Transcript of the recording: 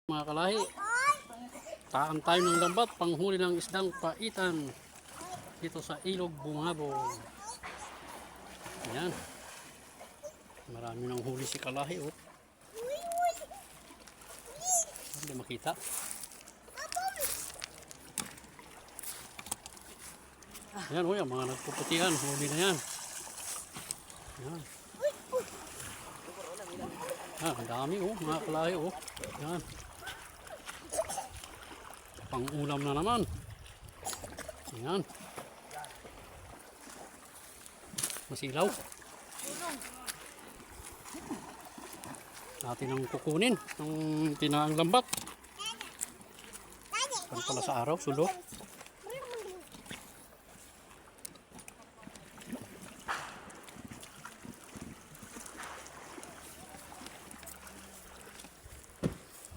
Mga kalahi, taan tayo ng lambat, panghuli ng isdang paitan dito sa Ilog Bungabo. Ayan, marami ng huli si kalahi, oh. Hindi makita. Ayan, oh, yung mga nagpuputihan, huli na yan. Ayan. Ah, ang dami, oh, mga kalahi, oh. Ayan, pang ulam na naman. Ayan, masilaw. Natin ang kukunin ng tinaang lambat. Pan pala sa araw, sulok.